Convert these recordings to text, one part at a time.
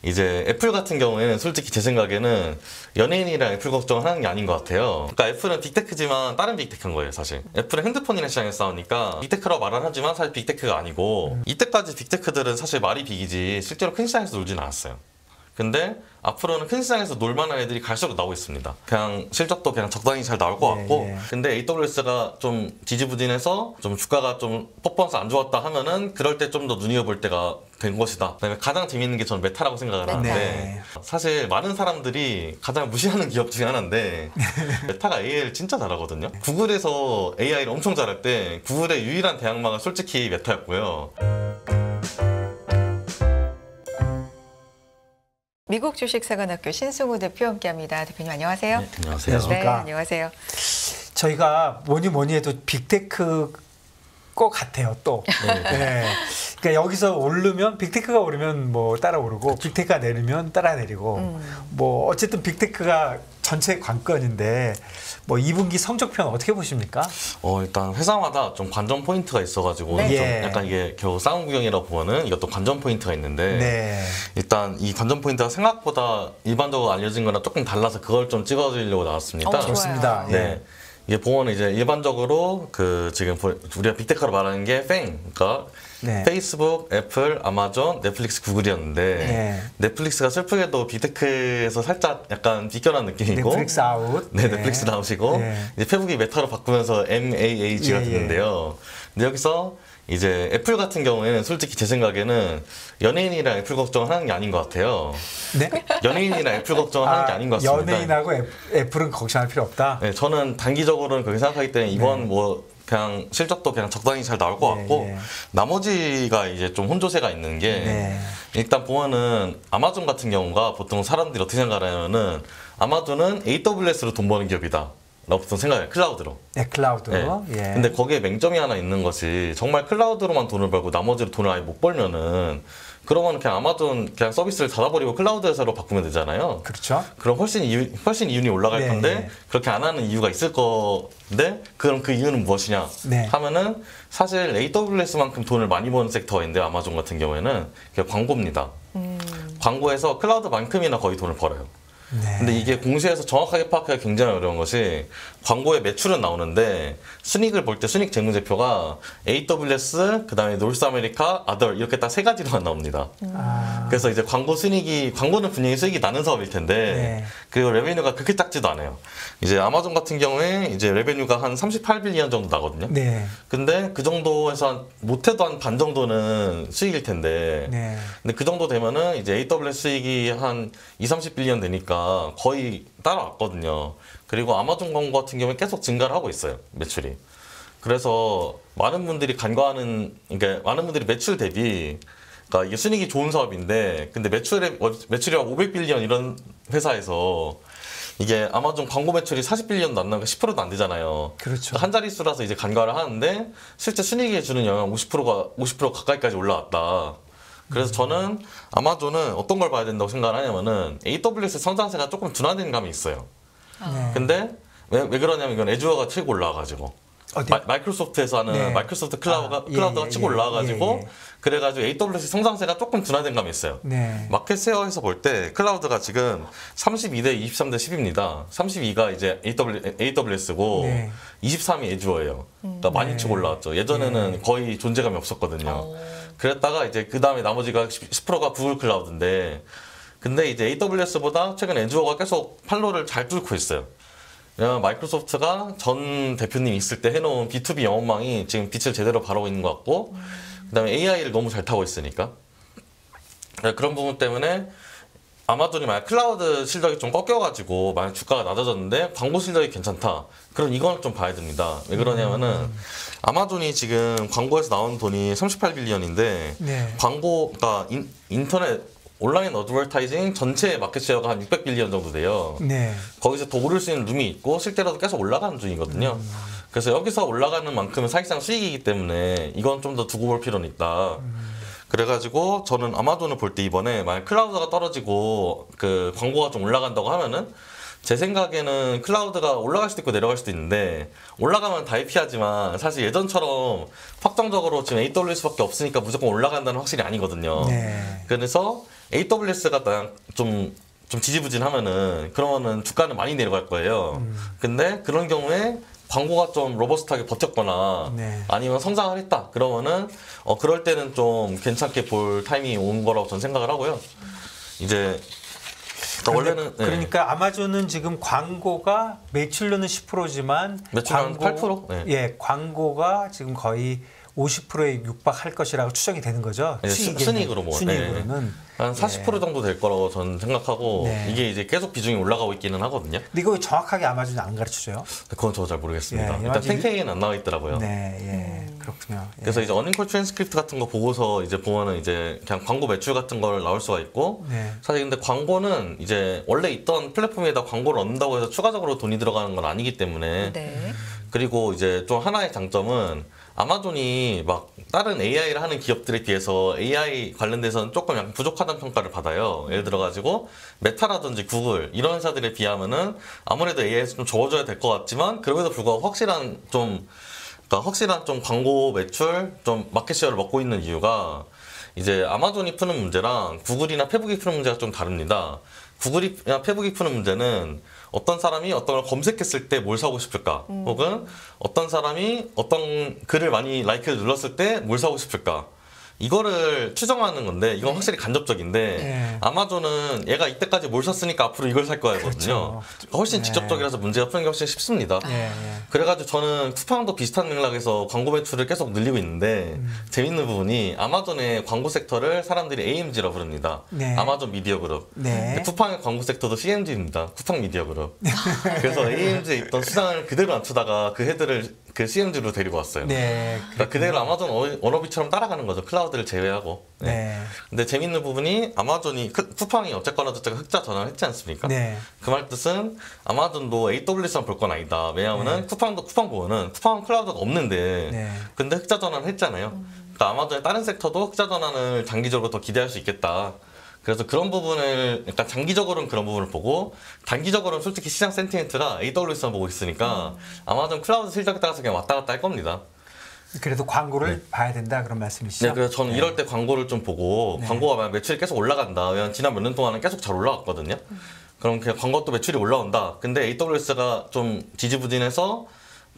이제 애플 같은 경우에는 솔직히 제 생각에는 연예인이랑 애플 걱정을 하는 게 아닌 것 같아요. 그러니까 애플은 빅테크지만 다른 빅테크인 거예요, 사실. 애플은 핸드폰이나 시장에서 싸우니까 빅테크라고 말은 하지만 사실 빅테크가 아니고 이때까지 빅테크들은 사실 말이 빅이지 실제로 큰 시장에서 놀지는 않았어요. 근데 앞으로는 큰 시장에서 놀만한 애들이 갈수록 나오고 있습니다. 그냥 실적도 그냥 적당히 잘 나올 것 같고 근데 AWS가 좀 지지부진해서 좀 주가가 좀 퍼포먼스 안 좋았다 하면은 그럴 때 좀 더 눈여겨볼 때가 된 것이다. 그다음에 가장 재밌는 게 저는 메타라고 생각을 하는데 사실 많은 사람들이 가장 무시하는 기업 중에 하나인데 메타가 AI를 진짜 잘하거든요. 구글에서 AI를 엄청 잘할 때 구글의 유일한 대항마가 솔직히 메타였고요. 미국 주식사관학교 신승우 대표 함께합니다. 대표님 안녕하세요. 네, 안녕하세요. 네, 안녕하세요. 저희가 뭐니 해도 빅테크 것 같아요. 또. 네. 그러니까 여기서 오르면 빅테크가 오르면 뭐 따라 오르고 빅테크가 내리면 따라 내리고 뭐 어쨌든 빅테크가 전체 관건인데 뭐 2분기 성적표 어떻게 보십니까? 일단 회사마다 좀 관전 포인트가 있어가지고 좀 약간 이게 겨우 싸움 구경이라고 보면은 이것도 관전 포인트가 있는데 일단 이 관전 포인트가 생각보다 일반적으로 알려진 거랑 조금 달라서 그걸 좀 찍어드리려고 나왔습니다. 좋습니다. 네. 이게 보면은 이제 일반적으로 그 지금 우리가 빅테크로 말하는 게 그러니까 페이스북, 애플, 아마존, 넷플릭스, 구글이었는데 넷플릭스가 슬프게도 빅테크에서 살짝 약간 비껴난 느낌이고 넷플릭스 아웃. 네, 넷플릭스 나오시고 이제 페북이 메타로 바꾸면서 MAAG가 됐는데요. 근데 여기서 이제 애플 같은 경우에는 솔직히 제 생각에는 연예인이랑 애플 걱정을 하는 게 아닌 것 같아요. 네? 연예인이랑 애플 걱정을 하는 게 아닌 것 같습니다. 연예인하고 애플은 걱정할 필요 없다? 네, 저는 단기적으로는 그렇게 생각하기 때문에 이번 뭐 그냥 실적도 그냥 적당히 잘 나올 것 같고 나머지가 이제 좀 혼조세가 있는 게 일단 보면은 아마존 같은 경우가 보통 사람들이 어떻게 생각하냐면은 아마존은 AWS로 돈 버는 기업이다 라고 보통 생각해요. 클라우드로. 네, 클라우드로. 근데 거기에 맹점이 하나 있는 것이 정말 클라우드로만 돈을 벌고 나머지로 돈을 아예 못 벌면은 그러면 그냥 아마존 그냥 서비스를 닫아버리고 클라우드 회사로 바꾸면 되잖아요. 그렇죠. 그럼 훨씬 이윤이 올라갈 건데 그렇게 안 하는 이유가 있을 건데 그럼 그 이유는 무엇이냐 하면은 사실 AWS만큼 돈을 많이 버는 섹터인데 아마존 같은 경우에는 그게 광고입니다. 광고에서 클라우드만큼이나 거의 돈을 벌어요. 근데 이게 공시에서 정확하게 파악하기가 굉장히 어려운 것이 광고의 매출은 나오는데 순이익을 볼 때 순이익 재무제표가 AWS, 그 다음에 노스 아메리카, 아덜 이렇게 딱 세 가지로만 나옵니다. 그래서 이제 광고는 분명히 수익이 나는 사업일 텐데 그리고 레베뉴가 그렇게 작지도 않아요. 이제 아마존 같은 경우에 이제 레베뉴가 한 38빌리언 정도 나거든요. 근데 그 정도에서 못해도 한 반 정도는 수익일 텐데 근데 그 정도 되면은 이제 AWS 수익이 한 30빌리언 되니까 거의 따라왔거든요. 그리고 아마존 광고 같은 경우에 계속 증가를 하고 있어요, 매출이. 그래서 많은 분들이 그러니까 많은 분들이 매출 대비, 그러니까 이게 순이익이 좋은 사업인데, 근데 매출이 막 500빌리언 이런 회사에서 이게 아마존 광고 매출이 40빌리언도 안 나오니까 10%도 안 되잖아요. 그렇죠. 한 자릿수라서 이제 간과를 하는데, 실제 순이익에 주는 영향 50% 가까이까지 올라왔다. 그래서 저는 아마존은 어떤 걸 봐야 된다고 생각을 하냐면은 AWS 성장세가 조금 둔화된 감이 있어요. 근데 왜 그러냐면 이건 애주어가 치고 올라와가지고 마이크로소프트에서 하는 마이크로소프트 클라우드가 치고 올라와가지고 그래가지고 AWS 성장세가 조금 둔화된 감이 있어요. 마켓 쉐어에서 볼 때 클라우드가 지금 32대 23대 10입니다. 32가 이제 AWS고 23이 애주어예요. 그러니까 많이 치고 올라왔죠. 예전에는 거의 존재감이 없었거든요. 그랬다가 이제 그 다음에 나머지가 10%가 구글 클라우드인데 근데 이제 AWS보다 최근 애주어가 계속 판로를 잘 뚫고 있어요. 마이크로소프트가 전 대표님이 있을 때 해놓은 B2B 영업망이 지금 빛을 제대로 발하고 있는 것 같고 그 다음에 AI를 너무 잘 타고 있으니까 그런 부분 때문에 아마존이 만약 클라우드 실적이 좀 꺾여가지고 만약 주가가 낮아졌는데 광고 실적이 괜찮다. 그럼 이건 좀 봐야 됩니다. 왜 그러냐면은 아마존이 지금 광고에서 나온 돈이 38빌리언인데 광고가 인터넷 온라인 어드버타이징 전체 마켓 쉐어가 한 600빌리언 정도 돼요. 거기서 더 오를 수 있는 룸이 있고 실제로도 계속 올라가는 중이거든요. 그래서 여기서 올라가는 만큼은 사실상 수익이기 때문에 이건 좀 더 두고 볼 필요는 있다. 그래가지고 저는 아마존을 볼 때 이번에 만약 클라우드가 떨어지고 그 광고가 좀 올라간다고 하면은 제 생각에는 클라우드가 올라갈 수도 있고 내려갈 수도 있는데 올라가면 다 회피하지만 사실 예전처럼 확정적으로 지금 AWS밖에 없으니까 무조건 올라간다는 확실히 아니거든요. 그래서 AWS가 좀 지지부진하면은 그러면은 주가는 많이 내려갈 거예요. 근데 그런 경우에 광고가 좀 로버스트하게 버텼거나 네. 아니면 성장을 했다. 그러면은 그럴 때는 좀 괜찮게 볼 타이밍이 온 거라고 저는 생각을 하고요. 이제 원래는 그러니까 아마존은 지금 광고가 매출로는 10%지만 매출 한 8%? 네. 예, 광고가 지금 거의 50%에 육박할 것이라고 추정이 되는 거죠. 순이익으로 뭐 순이익으로는 한 40% 정도 될 거라고 저는 생각하고 네. 이게 이제 계속 비중이 올라가고 있기는 하거든요. 근데 이거 정확하게 아마존이 안 가르쳐줘요. 그건 저도 잘 모르겠습니다. 예, 일단 탱탱이는 안 나와 있더라고요. 네, 예, 그렇군요. 예. 그래서 이제 어닝콜 트랜스크립트 같은 거 보고서 이제 보면은 이제 그냥 광고 매출 같은 걸 나올 수가 있고 네. 사실 근데 광고는 이제 원래 있던 플랫폼에다 광고를 얻는다고 해서 추가적으로 돈이 들어가는 건 아니기 때문에 네. 그리고 이제 좀 하나의 장점은 아마존이 막 다른 AI를 하는 기업들에 비해서 AI 관련돼서는 조금 약간 부족하다는 평가를 받아요. 예를 들어가지고 메타라든지 구글 이런 회사들에 비하면은 아무래도 AI에서 좀 적어줘야 될 것 같지만 그럼에도 불구하고 확실한 좀 광고 매출 좀 마켓쉐어를 먹고 있는 이유가 이제 아마존이 푸는 문제랑 구글이나 페북이 푸는 문제가 좀 다릅니다. 구글이나 페북이 푸는 문제는 어떤 사람이 어떤 걸 검색했을 때 뭘 사고 싶을까? 혹은 어떤 사람이 어떤 글을 많이 라이크를 눌렀을 때 뭘 사고 싶을까? 이거를 추정하는 건데 이건 확실히 간접적인데 네. 아마존은 얘가 이때까지 뭘 샀으니까 앞으로 이걸 살 거야거든요. 그렇죠. 훨씬 네. 직접적이라서 문제가 푸는 게 훨씬 쉽습니다. 예, 예. 그래가지고 저는 쿠팡도 비슷한 맥락에서 광고 매출을 계속 늘리고 있는데 재밌는 부분이 아마존의 광고 섹터를 사람들이 AMG라고 부릅니다. 네. 아마존 미디어 그룹. 네. 근데 쿠팡의 광고 섹터도 CMG입니다. 쿠팡 미디어 그룹. 그래서 AMG에 있던 수당을 그대로 낮추다가 그 헤드를 그 CMG로 데리고 왔어요. 네. 그러니까 그대로 아마존 워너비처럼 따라가는 거죠. 클라우드를 제외하고. 네. 근데 재밌는 부분이 아마존이 쿠팡이 어쨌거나 저쨌거나 흑자 전환을 했지 않습니까? 네. 그 말 뜻은 아마존도 AWS만 볼 건 아니다. 왜냐하면은 네. 쿠팡 보면은 쿠팡 클라우드가 없는데 네. 근데 흑자 전환을 했잖아요. 그러니까 아마존의 다른 섹터도 흑자 전환을 장기적으로 더 기대할 수 있겠다. 그래서 그런 부분을 약간 장기적으로는 그런 부분을 보고 단기적으로는 솔직히 시장 센티멘트가 AWS만 보고 있으니까 아마존 클라우드 실적에 따라서 그냥 왔다 갔다 할 겁니다. 그래도 광고를 봐야 된다 그런 말씀이시죠? 네, 그래서 저는 이럴 때 광고를 좀 보고 네. 광고가 만약 매출이 계속 올라간다. 왜냐면 지난 몇 년 동안은 계속 잘 올라갔거든요. 그럼 그냥 광고 또 매출이 올라온다. 근데 AWS가 좀 지지부진해서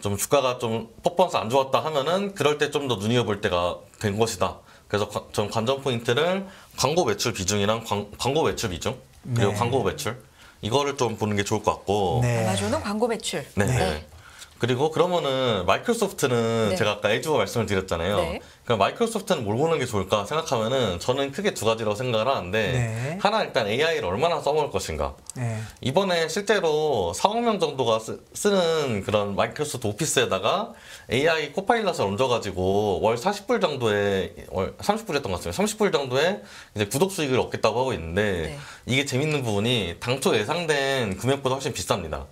좀 주가가 좀 퍼포먼스 안 좋았다 하면은 그럴 때 좀 더 눈여볼 때가 된 것이다. 그래서 전 관전 포인트를 광고 매출 비중이랑 광고 매출 비중 그리고 네. 광고 매출 이거를 좀 보는 게 좋을 것 같고 네. 아마존은 광고 매출. 네. 그리고 그러면은 마이크로소프트는 네. 제가 아까 애주어 말씀을 드렸잖아요. 네. 그럼 마이크로소프트는 뭘 보는 게 좋을까 생각하면은 저는 크게 두 가지라고 생각을 하는데 네. 하나 일단 AI를 얼마나 써먹을 것인가. 네. 이번에 실제로 4억 명 정도가 쓰는 그런 마이크로소프트 오피스에다가 AI 코파일럿을 얹어가지고 월 40불 정도에 월 30불이었던 것 같습니다. 30불 정도에 이제 구독 수익을 얻겠다고 하고 있는데 네. 이게 재밌는 부분이 당초 예상된 금액보다 훨씬 비쌉니다.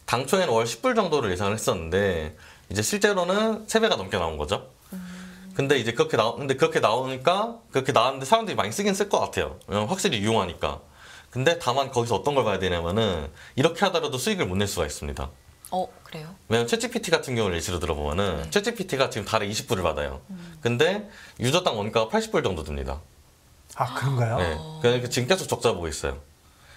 당초에는 월 10불 정도를 예상을 했었는데 이제 실제로는 3배가 넘게 나온 거죠. 근데 이제 그렇게 나오니까 그렇게 나왔는데 사람들이 많이 쓰긴 쓸 것 같아요. 왜냐면 확실히 유용하니까. 근데 다만 거기서 어떤 걸 봐야 되냐면은 이렇게 하더라도 수익을 못 낼 수가 있습니다. 그래요? 왜냐면 챗GPT 같은 경우를 예시로 들어보면은 챗GPT가 지금 달에 20불을 받아요. 근데 유저당 원가가 80불 정도 듭니다. 아 그런가요? 네. 그러니까 지금 계속 적자 보고 있어요.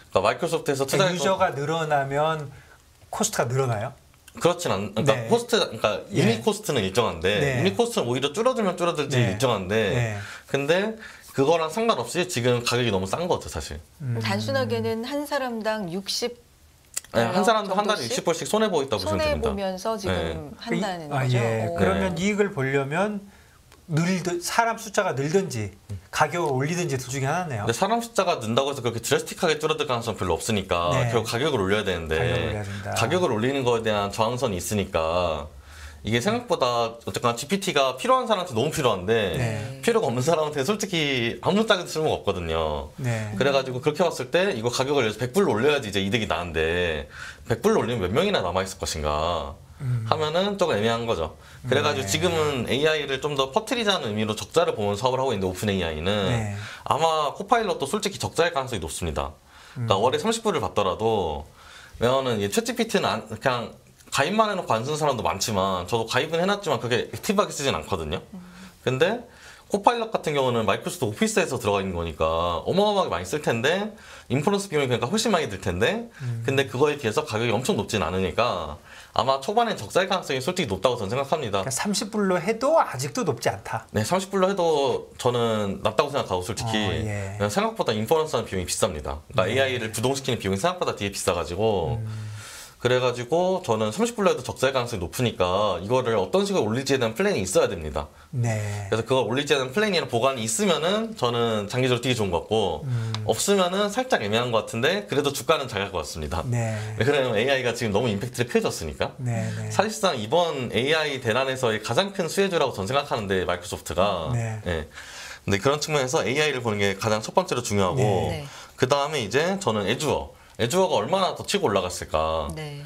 그러니까 마이크로소프트에서 그러니까 투자했던 유저가 늘어나면 코스트가 늘어나요? 그렇진 그러니까 네. 그러니까 예. 유닛 코스트는 일정한데 네. 유닛 코스트는 오히려 줄어들면 줄어들지 네. 일정한데 네. 근데 그거랑 상관없이 지금 가격이 너무 싼 거죠 사실. 단순하게는 한 사람당 60 네, 한 사람도 한 달에 정도씩? 60불씩 손해 보고 있다고 보시면 손해 됩니다. 보면서 지금 한다는 아, 거죠. 예. 오. 그러면 네. 이익을 보려면 사람 숫자가 늘든지 가격을 올리든지 둘 중에 하나네요. 근데 사람 숫자가 는다고 해서 그렇게 드래스틱하게 줄어들 가능성은 별로 없으니까 네. 결국 가격을 올려야 되는데 가격을 올려야 된다. 가격을 올리는 거에 대한 저항선이 있으니까 이게 생각보다 어쨌거나 GPT가 필요한 사람한테 너무 필요한데 네. 필요가 없는 사람한테 솔직히 아무 짝에도 쓸모가 없거든요. 네. 그래가지고 그렇게 봤을 때 이거 가격을 100불로 올려야지 이제 이득이 나는데 100불로 올리면 몇 명이나 남아있을 것인가 하면은 조금 애매한 거죠. 그래가지고 네. 지금은 AI를 좀 더 퍼뜨리자는 의미로 적자를 보면 사업을 하고 있는데 오픈 AI는 네. 아마 코파일럿도 솔직히 적자일 가능성이 높습니다. 그러니까 월에 30불을 받더라도 왜냐면은 이 챗GPT는 그냥 가입만 해놓고 안 쓰는 사람도 많지만 저도 가입은 해놨지만 그게 액티브하게 쓰진 않거든요. 근데 코파일럿 같은 경우는 마이크로소프트 오피스에서 들어가 있는 거니까 어마어마하게 많이 쓸 텐데 인퍼런스 비용이 그러니까 훨씬 많이 들 텐데 근데 그거에 비해서 가격이 엄청 높진 않으니까 아마 초반엔 적자일 가능성이 솔직히 높다고 저는 생각합니다. 그러니까 30불로 해도 아직도 높지 않다. 네, 30불로 해도 저는 낮다고 생각하고 솔직히 예. 그냥 생각보다 인퍼런스하는 비용이 비쌉니다. 그러니까 AI를 부동시키는 비용이 생각보다 되게 비싸가지고 그래가지고 저는 30불로 해도 적자일 가능성이 높으니까 이거를 어떤 식으로 올릴지에 대한 플랜이 있어야 됩니다. 네. 그래서 그걸 올릴지에 대한 플랜이나 보관이 있으면은 저는 장기적으로 되게 좋은 것 같고 없으면은 살짝 애매한 것 같은데 그래도 주가는 잘 갈 것 같습니다. 네. 왜냐면 AI가 지금 너무 임팩트가 크해졌으니까 네. 네. 사실상 이번 AI 대란에서의 가장 큰 수혜주라고 저는 생각하는데 마이크로소프트가 네. 예. 근데 그런 측면에서 AI를 보는 게 가장 첫 번째로 중요하고 네. 그 다음에 이제 저는 애주어가 얼마나 더 치고 올라갔을까. 네.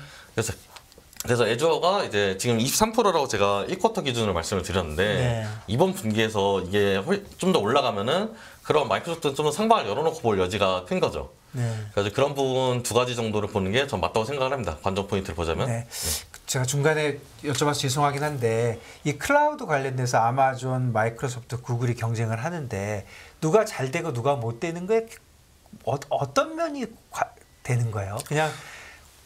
그래서 애주어가 이제 지금 23%라고 제가 1쿼터 기준으로 말씀을 드렸는데 네. 이번 분기에서 이게 좀 더 올라가면은 그럼 마이크로소프트는 좀 더 상방을 열어놓고 볼 여지가 큰 거죠. 네. 그래서 그런 부분 두 가지 정도를 보는 게 전 맞다고 생각을 합니다. 관전 포인트를 보자면. 네. 제가 중간에 여쭤봐서 죄송하긴 한데 이 클라우드 관련돼서 아마존, 마이크로소프트, 구글이 경쟁을 하는데 누가 잘 되고 누가 못 되는 거에 어떤 면이 되는 거예요? 그냥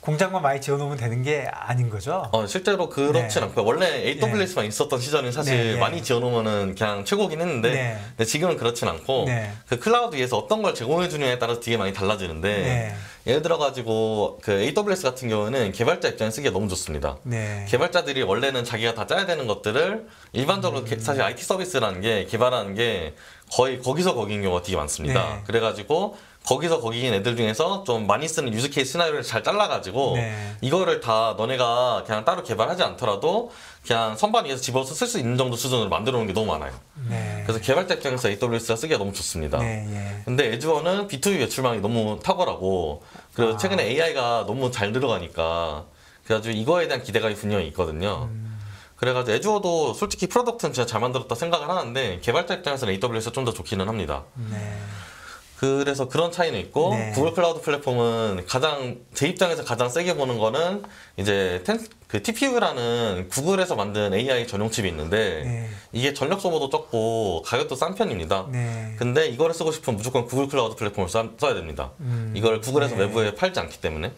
공장만 많이 지어놓으면 되는 게 아닌 거죠? 실제로 그렇진 네. 않고요. 원래 AWS만 있었던 시절은 사실 네. 많이 지어놓으면은 그냥 최고긴 했는데 네. 근데 지금은 그렇진 않고 네. 그 클라우드 위에서 어떤 걸 제공해 주느냐에 따라서 되게 많이 달라지는데 네. 예를 들어 가지고 그 AWS 같은 경우는 개발자 입장에 쓰기가 너무 좋습니다. 네. 개발자들이 원래는 자기가 다 짜야 되는 것들을 일반적으로 사실 IT 서비스라는 게 개발하는 게 거의 거기서 거기인 경우가 되게 많습니다. 네. 그래가지고 거기서 거기인 애들 중에서 좀 많이 쓰는 유즈 케이스 시나리오를 잘 잘라가지고 네. 이거를 다 너네가 그냥 따로 개발하지 않더라도 그냥 선반 위에서 집어서 쓸 수 있는 정도 수준으로 만들어 놓은 게 너무 많아요. 네. 그래서 개발자 입장에서 AWS가 쓰기가 너무 좋습니다. 네. 예. 근데 애주어는 B2B 매출망이 너무 탁월하고 그리고 최근에 AI가 너무 잘 늘어가니까 그래가지고 이거에 대한 기대감이 분명히 있거든요. 그래가지고 애주어도 솔직히 프로덕트는 진짜 잘 만들었다 생각을 하는데 개발자 입장에서는 AWS가 좀 더 좋기는 합니다. 네. 그래서 그런 차이는 있고 네. 구글 클라우드 플랫폼은 제 입장에서 가장 세게 보는 거는 이제 그 TPU라는 구글에서 만든 AI 전용 칩이 있는데 네. 이게 전력 소모도 적고 가격도 싼 편입니다. 네. 근데 이거를 쓰고 싶으면 무조건 구글 클라우드 플랫폼을 써야 됩니다. 이걸 구글에서 네. 외부에 팔지 않기 때문에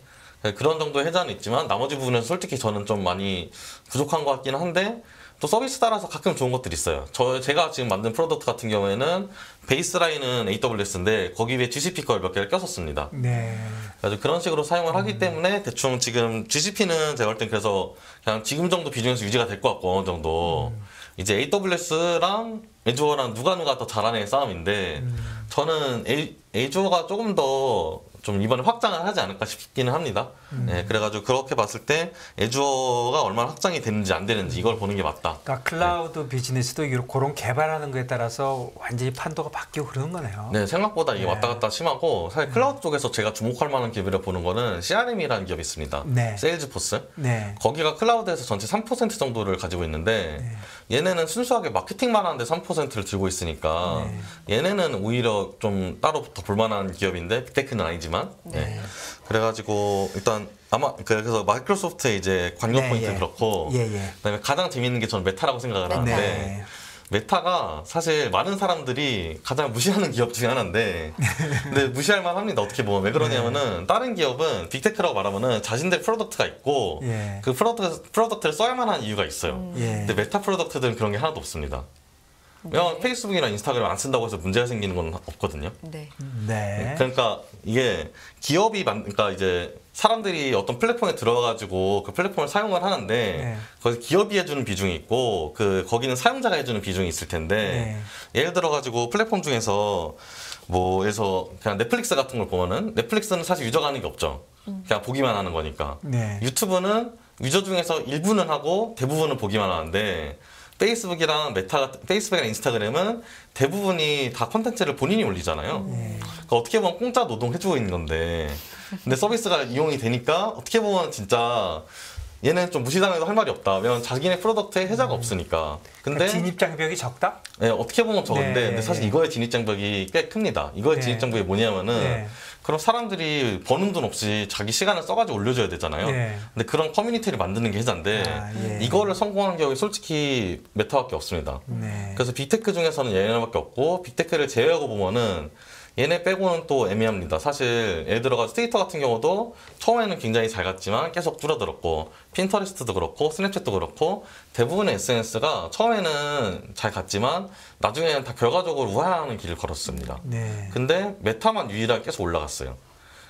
그런 정도의 혜자는 있지만 나머지 부분에서 솔직히 저는 좀 많이 부족한 것 같기는 한데 또 서비스 따라서 가끔 좋은 것들이 있어요. 제가 지금 만든 프로덕트 같은 경우에는 베이스라인은 AWS인데 거기 위에 GCP 걸 몇 개를 꼈었습니다. 네. 그래서 그런 식으로 사용을 하기 때문에 대충 지금 GCP는 제가 볼 땐 그래서 그냥 지금 정도 비중에서 유지가 될 것 같고 어느 정도 이제 AWS랑 애주어랑 누가 더 잘하는 싸움인데 저는 애주어가 조금 더 좀 이번에 확장을 하지 않을까 싶기는 합니다. 네, 그래가지고 그렇게 봤을 때 애주어가 얼마나 확장이 되는지 안 되는지 이걸 보는 게 맞다. 그러니까 클라우드 비즈니스도 그런 개발하는 거에 따라서 완전히 판도가 바뀌고 그러는 거네요. 네, 생각보다 이게 네. 왔다 갔다 심하고 사실 클라우드 쪽에서 제가 주목할 만한 기업을 보는 거는 CRM이라는 기업이 있습니다. 네. 세일즈포스. 네. 거기가 클라우드에서 전체 3% 정도를 가지고 있는데 얘네는 순수하게 마케팅만 하는데 3%를 들고 있으니까 얘네는 오히려 좀 따로 더 볼만한 기업인데 빅테크는 아니지만 네. 그래가지고 일단 아마 그래서 마이크로소프트의 이제 관련 네, 포인트는 예. 그렇고 예. 그다음에 가장 재밌는 게 저는 메타라고 생각을 하는데 네. 메타가 사실 많은 사람들이 가장 무시하는 기업 중에 하나인데 근데 무시할 만합니다. 어떻게 보면 왜 그러냐면은 다른 기업은 빅테크라고 말하면은 자신들 프로덕트가 있고 예. 그 프로덕트를 써야만 하는 이유가 있어요. 예. 근데 메타 프로덕트들은 그런 게 하나도 없습니다. 왜냐면 페이스북이나 인스타그램 안 쓴다고 해서 문제가 생기는 건 없거든요. 네. 네. 그러니까 이게 그러니까 이제 사람들이 어떤 플랫폼에 들어가가지고 그 플랫폼을 사용을 하는데 네. 거기 기업이 해주는 비중이 있고 거기는 사용자가 해주는 비중이 있을 텐데 예를 들어가지고 플랫폼 중에서 예를 그냥 넷플릭스 같은 걸 보면은 넷플릭스는 사실 유저가 하는 게 없죠. 그냥 보기만 하는 거니까. 네. 유튜브는 유저 중에서 일부는 하고 대부분은 보기만 하는데 페이스북이랑 인스타그램은 대부분이 다 콘텐츠를 본인이 올리잖아요. 그러니까 어떻게 보면 공짜 노동 해주고 있는 건데 근데 서비스가 이용이 되니까 어떻게 보면 진짜 얘는 좀 무시당해도 할 말이 없다. 왜냐면 자기네 프로덕트에 혜자가 없으니까. 근데 그러니까 진입장벽이 적다? 네, 어떻게 보면 적은데 네. 근데 사실 이거의 진입장벽이 꽤 큽니다. 이거의 네. 진입장벽이 뭐냐면은 네. 그럼 사람들이 버는 돈 없이 자기 시간을 써가지고 올려줘야 되잖아요. 네. 근데 그런 커뮤니티를 만드는 게 회사인데 예. 이거를 성공한 기업이 솔직히 메타밖에 없습니다. 네. 그래서 빅테크 중에서는 얘네밖에 없고 빅테크를 제외하고 보면은 얘네 빼고는 또 애매합니다. 사실 예를 들어가지고 트위터 같은 경우도 처음에는 굉장히 잘 갔지만 계속 줄어들었고 핀터레스트도 그렇고 스냅챗도 그렇고 대부분의 SNS가 처음에는 잘 갔지만 나중에는 다 결과적으로 우하하는 길을 걸었습니다. 네. 근데 메타만 유일하게 계속 올라갔어요.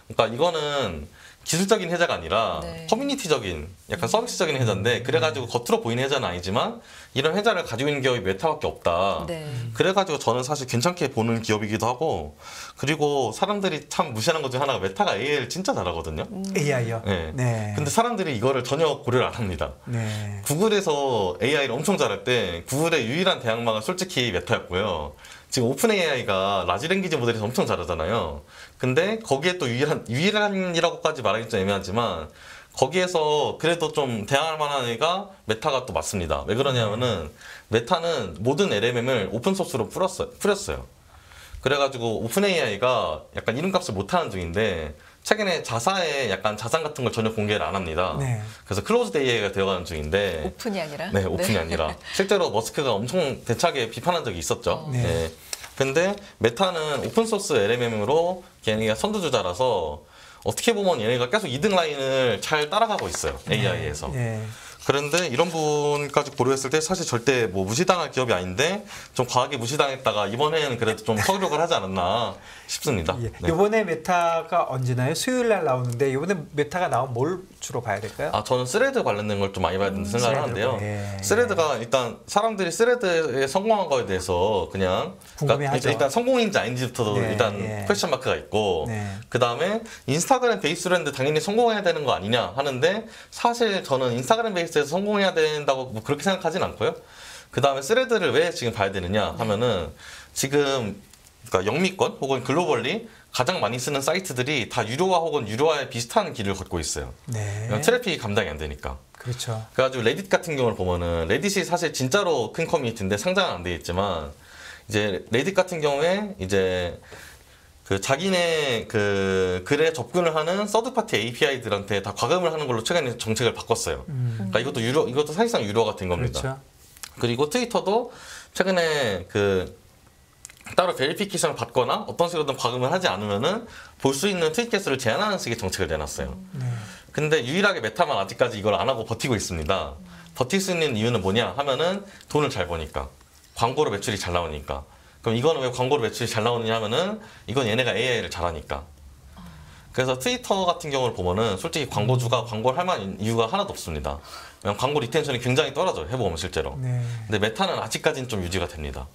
그러니까 이거는 기술적인 해자가 아니라 네. 커뮤니티적인 약간 서비스적인 해자인데 그래가지고 겉으로 보이는 해자는 아니지만 이런 해자를 가지고 있는 기업이 메타밖에 없다. 네. 그래가지고 저는 사실 괜찮게 보는 기업이기도 하고 그리고 사람들이 참 무시하는 것 중 하나가 메타가 AI를 진짜 잘하거든요. AI요. 네. 네. 근데 사람들이 이거를 전혀 고려를 안 합니다. 네. 구글에서 AI를 엄청 잘할 때 구글의 유일한 대항마가 솔직히 메타였고요. 지금 오픈 AI가 라지 랭귀지 모델에서 엄청 잘하잖아요. 근데 거기에 또 유일한이라고까지 말하기 좀 애매하지만 거기에서 그래도 좀 대항할 만한 애가 메타가 또 맞습니다. 왜 그러냐면은 메타는 모든 LLM을 오픈소스로 풀었어요. 그래가지고 오픈 AI가 약간 이름값을 못하는 중인데 최근에 자사의 약간 자산 같은 걸 전혀 공개를 안 합니다. 네. 그래서 클로즈드 AI가 되어가는 중인데 오픈이 아니라? 네, 오픈이 아니라 실제로 머스크가 엄청 대차게 비판한 적이 있었죠. 네. 네. 근데 메타는 오픈소스 LLM으로 얘네가 선두주자라서 어떻게 보면 얘네가 계속 2등 라인을 잘 따라가고 있어요. AI에서. 네. 그런데 이런 부분까지 고려했을 때 사실 절대 뭐 무시당할 기업이 아닌데 좀 과하게 무시당했다가 이번에는 그래도 좀 서격을 하지 않았나 싶습니다. 예. 네. 이번에 메타가 언제나요? 수요일 날 나오는데 이번에 메타가 나오면 뭘 주로 봐야 될까요? 아, 저는 스레드 관련된 걸 좀 많이 봐야 된다고 생각을 하는데요. 예. 스레드가 일단 사람들이 스레드에 성공한 거에 대해서 그냥 궁금해하죠. 일단 성공인지 아닌지부터 네, 일단 예. 퀘스천 마크가 있고 네. 그 다음에 인스타그램 베이스로 했는데 당연히 성공해야 되는 거 아니냐 하는데 사실 저는 인스타그램 베이스에서 성공해야 된다고 뭐 그렇게 생각하진 않고요. 그 다음에 스레드를 왜 지금 봐야 되느냐 하면은 지금 그러니까 영미권 혹은 글로벌리 가장 많이 쓰는 사이트들이 다 유료화 혹은 유료화에 비슷한 길을 걷고 있어요. 네. 트래픽이 감당이 안 되니까. 그렇죠. 그래가지고 레딧 같은 경우를 보면은 레딧이 사실 진짜로 큰 커뮤니티인데 상장은 안 돼 있지만 이제 레딧 같은 경우에 이제 그 자기네 그 글에 접근을 하는 서드파티 API들한테 다 과금을 하는 걸로 최근에 정책을 바꿨어요. 그러니까 이것도 사실상 유료화가 된 겁니다. 그렇죠. 그리고 트위터도 최근에 그 따로 베리피케이션을 받거나 어떤 식으로든 과금을 하지 않으면은 볼 수 있는 트윗 개수를 제한하는 식의 정책을 내놨어요. 네. 근데 유일하게 메타만 아직까지 이걸 안 하고 버티고 있습니다. 버틸 수 있는 이유는 뭐냐 하면은 돈을 잘 버니까. 광고로 매출이 잘 나오니까. 그럼 이거는 왜 광고로 매출이 잘 나오느냐 하면은 이건 얘네가 AI를 잘하니까. 그래서 트위터 같은 경우를 보면은 솔직히 광고주가 광고를 할 만한 이유가 하나도 없습니다. 왜냐면 광고 리텐션이 굉장히 떨어져요. 해보면 실제로. 네. 근데 메타는 아직까지는 좀 유지가 됩니다.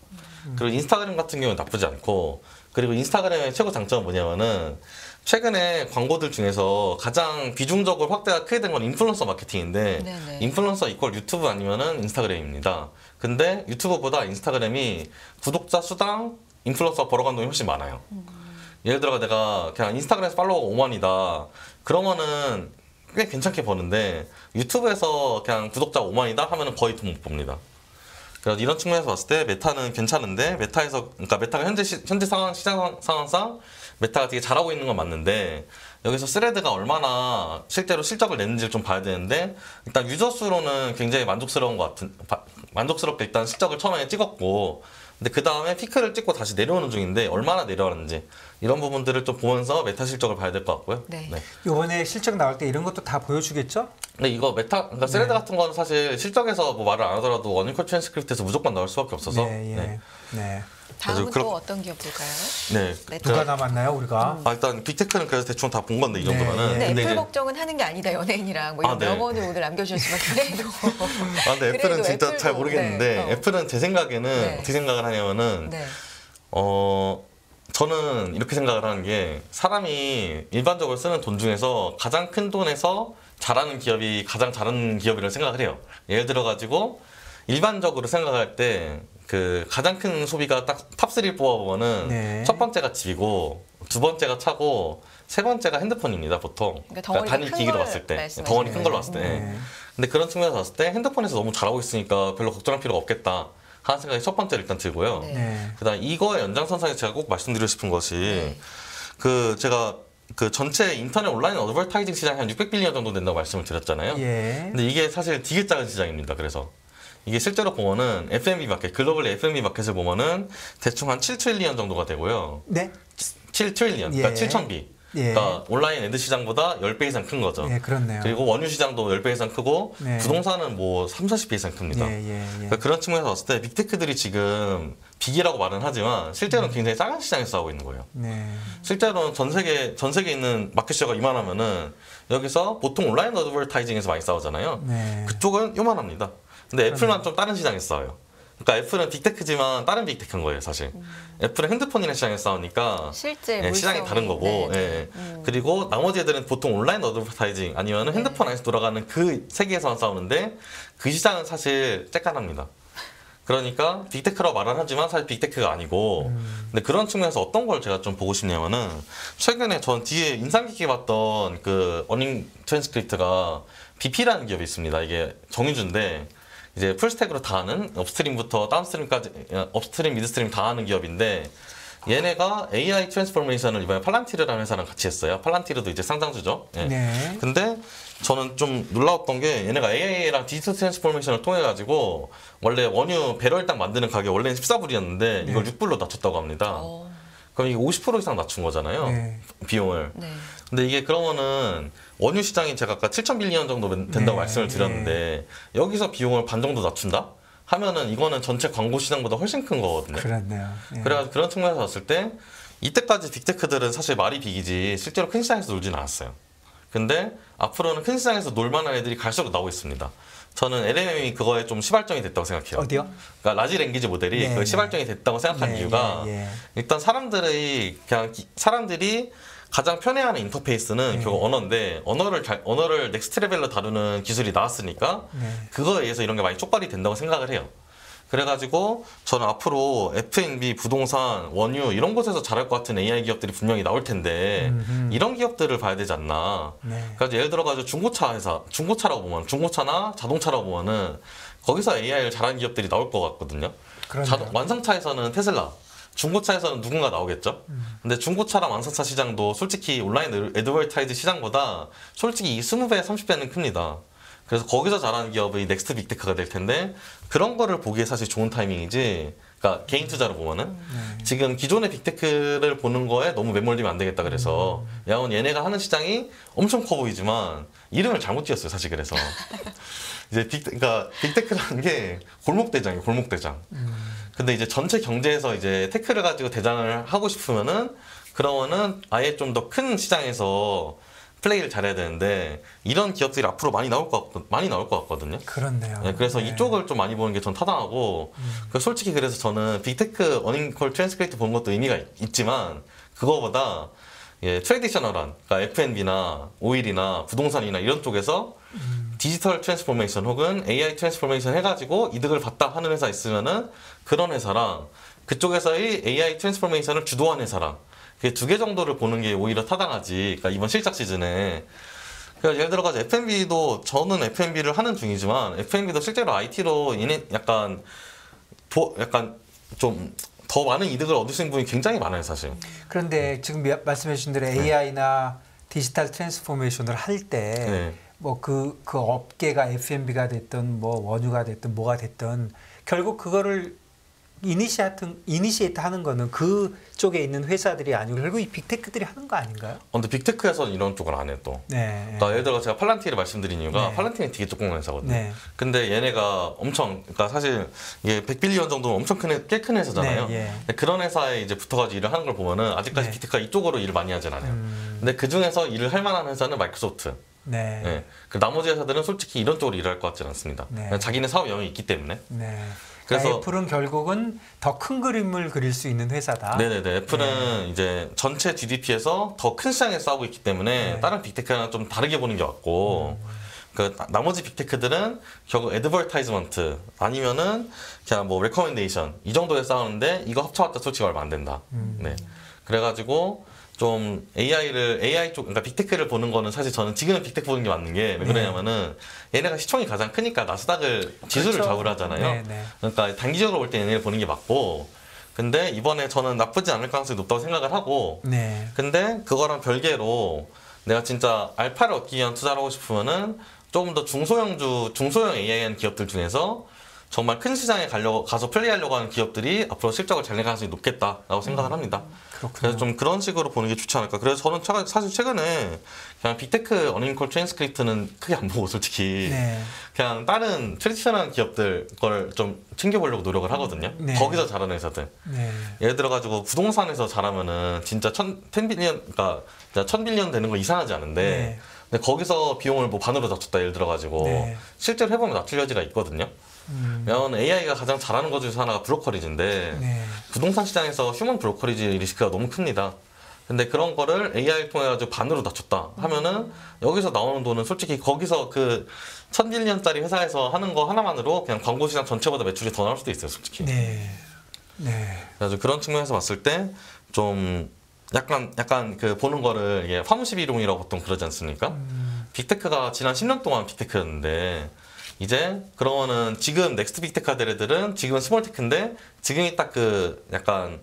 그리고 인스타그램 같은 경우는 나쁘지 않고 그리고 인스타그램의 최고 장점은 뭐냐면은 최근에 광고들 중에서 가장 비중적으로 확대가 크게 된 건 인플루언서 마케팅인데 네네. 인플루언서 이퀄 유튜브 아니면은 인스타그램입니다. 근데 유튜브보다 인스타그램이 구독자 수당 인플루언서 벌어간 돈이 훨씬 많아요. 예를 들어 내가 그냥 인스타그램에서 팔로워가 5만이다. 그러면은 꽤 괜찮게 버는데 유튜브에서 그냥 구독자 5만이다 하면은 거의 돈 못 법니다. 그래서 이런 측면에서 봤을 때 메타는 괜찮은데 그러니까 메타가 현재 시장 상황상 메타가 되게 잘하고 있는 건 맞는데 여기서 스레드가 얼마나 실제로 실적을 내는지를 좀 봐야 되는데 일단 유저 수로는 굉장히 만족스럽게 일단 실적을 처음에 찍었고 근데 그 다음에 피크를 찍고 다시 내려오는 중인데 얼마나 내려가는지 이런 부분들을 좀 보면서 메타 실적을 봐야 될 것 같고요. 네. 이번에 실적 나올 때 이런 것도 다 보여주겠죠? 근데 이거 그러니까 스레드 같은 건 사실 실적에서 뭐 말을 안 하더라도 원인컬 트랜스크립트에서 무조건 나올 수밖에 없어서. 네, 예. 네. 네. 다음은 그래서 또 어떤 기업 볼까요? 네. 메타. 누가 남았나요, 우리가? 일단 빅테크는 그래서 대충 다 본 건데 이 정도면은. 네, 네, 근데 애플 이제 걱정은 하는 게 아니다 연예인이랑 뭐 이런 네. 명언을 오늘 남겨주셨지만 그래도 근데 애플은 그래도 진짜 잘 애플도, 모르겠는데 네. 애플은 제 생각에는 네. 어떻게 생각을 하냐면은 네. 저는 이렇게 생각을 하는 게 사람이 일반적으로 쓰는 돈 중에서 가장 큰 돈에서 잘하는 기업이 가장 잘하는 기업이라고 생각을 해요. 예를 들어 가지고 일반적으로 생각할 때 그 가장 큰 소비가 딱 탑3 뽑아보면은 네. 첫 번째가 집이고 두 번째가 차고 세 번째가 핸드폰입니다 보통. 그러니까 덩어리가 단위 큰 기기로 걸 봤을 때 말씀하시는 덩어리 큰 걸로 거죠. 봤을 때. 네. 근데 그런 측면에서 봤을 때 핸드폰에서 너무 잘하고 있으니까 별로 걱정할 필요가 없겠다 하는 생각이 첫 번째로 일단 들고요. 네. 네. 그다음 이거의 연장선상에 제가 꼭 말씀드리고 싶은 것이 네. 그 제가 그 전체 인터넷 온라인 어드버타이징 시장이 한 600빌리언 정도 된다고 말씀을 드렸잖아요. 예. 근데 이게 사실 되게 작은 시장입니다. 그래서 이게 실제로 보면은 F&B 마켓, 글로벌 F&B 마켓을 보면은 대충 한 7트릴리언 정도가 되고요. 네. 7트릴리언, 그러니까 예. 7,000비. 예. 그러니까 온라인 애드 시장보다 10배 이상 큰 거죠. 예, 그렇네요. 그리고 원유 시장도 10배 이상 크고 네. 부동산은 뭐 3, 40배 이상 큽니다. 예. 그러니까 그런 측면에서 봤을 때 빅테크들이 지금 빅이라고 말은 하지만 실제로는 굉장히 작은 시장에서 싸우고 있는 거예요. 네. 실제로는 전 세계에 있는 마켓 쉐어가 이만하면은 여기서 보통 온라인 어드버타이징에서 많이 싸우잖아요. 네. 그쪽은 요만합니다. 근데 애플만 좀 다른 시장에서 싸워요. 그러니까 애플은 빅테크지만 다른 빅테크인 거예요, 사실. 애플은 핸드폰이라는 시장에서 싸우니까 실제 예, 시장이 물성이, 다른 거고. 네. 예. 그리고 나머지 애들은 보통 온라인 어드버타이징 아니면 핸드폰 안에서 돌아가는 그 세계에서만 싸우는데 그 시장은 사실 쬐깐합니다. 그러니까 빅테크라고 말은 하지만 사실 빅테크가 아니고 근데 그런 측면에서 어떤 걸 제가 좀 보고 싶냐면은 최근에 전 뒤에 인상 깊게 봤던 그 어닝 트랜스크립트가 BP라는 기업이 있습니다. 이게 정유주인데 이제 풀스택으로 다 하는 업스트림부터 다운스트림까지 업스트림, 미드스트림 다 하는 기업인데 얘네가 AI 트랜스포메이션을 이번에 팔란티르라는 회사랑 같이 했어요. 팔란티르도 이제 상장주죠. 예. 네. 근데 저는 좀 놀라웠던 게 얘네가 AI랑 디지털 트랜스포메이션을 통해 가지고 원래 원유 배럴당 만드는 가격 원래는 14불이었는데 이걸 6불로 낮췄다고 합니다. 그럼 이게 50% 이상 낮춘 거잖아요. 네. 비용을. 네. 근데 이게 그러면은 원유 시장이 제가 아까 7,000빌리언 정도 된다고 네. 말씀을 드렸는데 여기서 비용을 반 정도 낮춘다? 하면은 이거는 전체 광고 시장보다 훨씬 큰 거거든요. 그렇네요. 예. 그래가지고 그런 측면에서 봤을 때 이때까지 빅테크들은 사실 말이 빅이지 실제로 큰 시장에서 놀지는 않았어요. 근데 앞으로는 큰 시장에서 놀만한 애들이 갈수록 나오고 있습니다. 저는 LLM이 그거에 좀 시발점이 됐다고 생각해요. 어디요? 그러니까 라지 랭귀지 모델이 네, 그 시발점이 됐다고 생각하는 네, 이유가 예. 일단 사람들이 가장 편해하는 인터페이스는 네. 결국 언어인데 언어를 넥스트 레벨로 다루는 기술이 나왔으니까 네. 그거에 의해서 이런 게 많이 촉발이 된다고 생각을 해요. 그래가지고 저는 앞으로 F&B, 부동산, 원유 이런 곳에서 잘할 것 같은 AI 기업들이 분명히 나올 텐데 이런 기업들을 봐야 되지 않나. 네. 그래서 예를 들어가지고 중고차라고 보면 중고차나 자동차라고 보면은 거기서 AI를 잘하는 기업들이 나올 것 같거든요. 그러네요. 완성차에서는 테슬라, 중고차에서는 누군가 나오겠죠. 근데 중고차랑 완성차 시장도 솔직히 온라인 애드버타이즈 시장보다 솔직히 20배, 30배는 큽니다. 그래서 거기서 잘하는 기업이 넥스트 빅테크가 될 텐데 그런 거를 보기에 사실 좋은 타이밍이지. 그러니까 개인 투자로 보면은 지금 기존의 빅테크를 보는 거에 너무 매몰리면 안 되겠다 그래서 야원 얘네가 하는 시장이 엄청 커 보이지만 이름을 잘못 지었어요 사실. 그래서 이제 그러니까 빅테크라는 게 골목대장이에요, 골목대장. 근데 이제 전체 경제에서 이제 테크를 가지고 대장을 하고 싶으면은 그러면은 아예 좀 더 큰 시장에서 플레이를 잘해야 되는데 이런 기업들이 앞으로 많이 나올 것 같거든요. 그렇네요. 네, 그래서 네. 이쪽을 좀 많이 보는 게 전 타당하고 솔직히 그래서 저는 빅테크 어닝콜 트랜스크립트 보는 것도 의미가 있지만 그거보다 트래디셔널한 그러니까 F&B나 오일이나 부동산이나 이런 쪽에서 디지털 트랜스포메이션 혹은 AI 트랜스포메이션 해가지고 이득을 봤다 하는 회사 있으면은 그런 회사랑 그쪽에서의 AI 트랜스포메이션을 주도한 회사랑 두 개 정도를 보는 게 오히려 타당하지. 그러니까 이번 실적 시즌에. 그러니까 예를 들어가지고 F&B도 저는 F&B를 하는 중이지만 F&B도 실제로 IT로 약간 좀 더 많은 이득을 얻을 수 있는 부분이 굉장히 많아요, 사실. 그런데 지금 말씀해 주신 대로 AI나 디지털 트랜스포메이션을 할 때 네. 뭐 그 업계가 F&B가 됐든 뭐 원유가 됐든 뭐가 됐든 결국 그거를 이니시에이트 하는 거는 그 쪽에 있는 회사들이 아니고 결국 이 빅테크들이 하는 거 아닌가요? 근데 빅테크에서는 이런 쪽을 안 해 또. 네. 그러니까 예를 들어 제가 팔란티를 말씀드린 이유가 네. 팔란티는 되게 조그만 회사거든요. 네. 근데 얘네가 그러니까 사실 이게 100빌리언 정도면 엄청 꽤 큰 회사잖아요. 네, 예. 근데 그런 회사에 이제 붙어가지고 일을 하는 걸 보면은 아직까지 네. 빅테크가 이쪽으로 일을 많이 하진 않아요. 근데 그 중에서 일을 할 만한 회사는 마이크로소프트. 네. 네. 그 나머지 회사들은 솔직히 이런 쪽으로 일할 것 같지는 않습니다. 네. 그냥 자기네 사업 영역이 있기 때문에. 네. 그래서- 그래서 애플은 결국은 더 큰 그림을 그릴 수 있는 회사다. 네네네. 애플은 이제 전체 GDP에서 더 큰 시장에 싸우고 있기 때문에 네. 다른 빅테크랑 좀 다르게 보는 게 맞고 그 나머지 빅테크들은 결국 애드버타이즈먼트 아니면은 그냥 뭐 레커멘데이션 이 정도에 싸우는데 이거 합쳐봤자 솔직히 얼마 안 된다. 네. 그래가지고 좀 AI 쪽, 그러니까 빅테크를 보는 거는 사실 저는 지금은 빅테크 보는 게 맞는 게 왜 그러냐면은 얘네가 시총이 가장 크니까 나스닥을 지수를 그렇죠. 좌우를 하잖아요. 네, 네. 그러니까 단기적으로 볼 때 얘네를 보는 게 맞고 근데 이번에 저는 나쁘지 않을 가능성이 높다고 생각을 하고 네. 근데 그거랑 별개로 내가 진짜 알파를 얻기 위한 투자를 하고 싶으면은 조금 더 중소형 AI 기업들 중에서 정말 큰 시장에 가서 플레이하려고 하는 기업들이 앞으로 실적을 잘 낼 가능성이 높겠다라고 생각을 합니다. 그렇군요. 그래서 좀 그런 식으로 보는 게 좋지 않을까. 그래서 저는 사실 최근에 그냥 빅테크 어닝콜 트랜스크립트는 크게 안 보고 솔직히 네. 그냥 다른 트레디셔널한 기업들 걸 좀 챙겨보려고 노력을 하거든요. 네. 거기서 잘하는 회사들. 네. 예를 들어가지고 부동산에서 잘하면은 진짜 1000빌리언, 그러니까 1000빌리언 되는 거 이상하지 않은데 네. 근데 거기서 비용을 뭐 반으로 낮췄다 예를 들어가지고 네. 실제로 해보면 낮출 여지가 있거든요. 왜냐면 AI가 가장 잘하는 것 중에서 하나가 브로커리지인데 네. 부동산 시장에서 휴먼 브로커리지 리스크가 너무 큽니다. 근데 그런 거를 AI를 통해 가지고 반으로 낮췄다 하면은 여기서 나오는 돈은 솔직히 거기서 그 1000빌리언짜리 회사에서 하는 거 하나만으로 그냥 광고 시장 전체보다 매출이 더 나올 수도 있어요, 솔직히. 네. 네. 그래서 그런 측면에서 봤을 때 좀 약간 그 보는 거를 이게 화무시비롱이라고 보통 그러지 않습니까? 빅테크가 지난 10년 동안 빅테크였는데 이제 그러면은 지금 넥스트 빅테크 애들은 지금은 스몰테크인데 지금이 딱 그 약간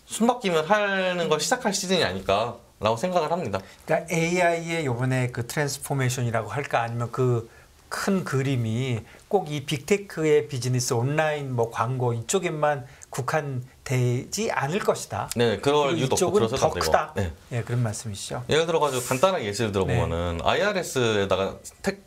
숨바뀜을 하는 걸 시작할 시즌이 아닐까라고 생각을 합니다. 그러니까 AI의 요번에 그 트랜스포메이션이라고 할까 아니면 그 큰 그림이 꼭 이 빅테크의 비즈니스 온라인 뭐 광고 이쪽에만 국한되지 않을 것이다. 네, 그럴 이유도 없고 이쪽은 그래서 더 크다. 네. 예, 그런 말씀이시죠. 예를 들어가지고 간단하게 예시를 들어보면은 IRS에다가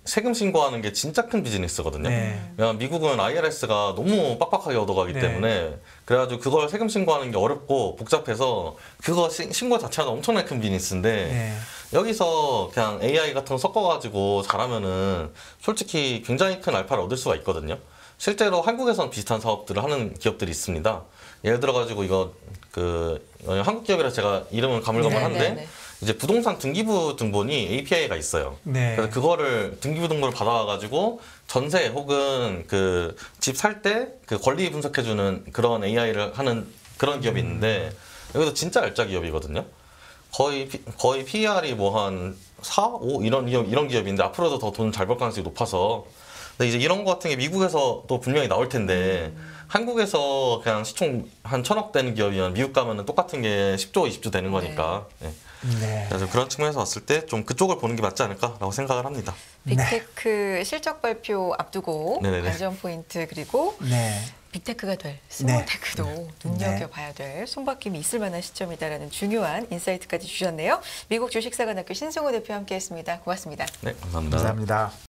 세금 신고하는 게 진짜 큰 비즈니스거든요. 네. 왜냐면 미국은 IRS가 너무 빡빡하게 얻어가기 네. 때문에 그래가지고 그걸 세금 신고하는 게 어렵고 복잡해서 그거 신고 자체가 엄청나게 큰 비즈니스인데 네. 여기서 그냥 AI 같은 거 섞어가지고 잘하면은 솔직히 굉장히 큰 알파를 얻을 수가 있거든요. 실제로 한국에서는 비슷한 사업들을 하는 기업들이 있습니다. 예를 들어가지고 이거 한국 기업이라 제가 이름은 가물가물한데 네, 네, 네. 이제 부동산 등기부 등본이 API가 있어요. 네. 그래서 그거를 등기부 등본을 받아와가지고 전세 혹은 그 집 살 때 그 권리 분석해주는 그런 AI를 하는 그런 기업이 있는데 여기서 진짜 알짜 기업이거든요. 거의 PER이 뭐 한 4, 5 이런 기업인데 앞으로도 더 돈 잘 벌 가능성이 높아서 근데 이제 이런 거 같은 게 미국에서도 분명히 나올 텐데 한국에서 그냥 시총 한 1000억 되는 기업이면 미국 가면은 똑같은 게 10조, 20조 되는 거니까. 네. 네. 그래서 그런 측면에서 봤을 때 좀 그쪽을 보는 게 맞지 않을까라고 생각을 합니다. 빅테크 실적 발표 앞두고 네네네. 관전 포인트 그리고 네. 빅테크가 될 스몰테크도 눈여겨봐야 될 손바뀜이 있을 만한 시점이다라는 중요한 인사이트까지 주셨네요. 미국 주식사관학교 신승호 대표와 함께했습니다. 고맙습니다. 네, 감사합니다. 감사합니다.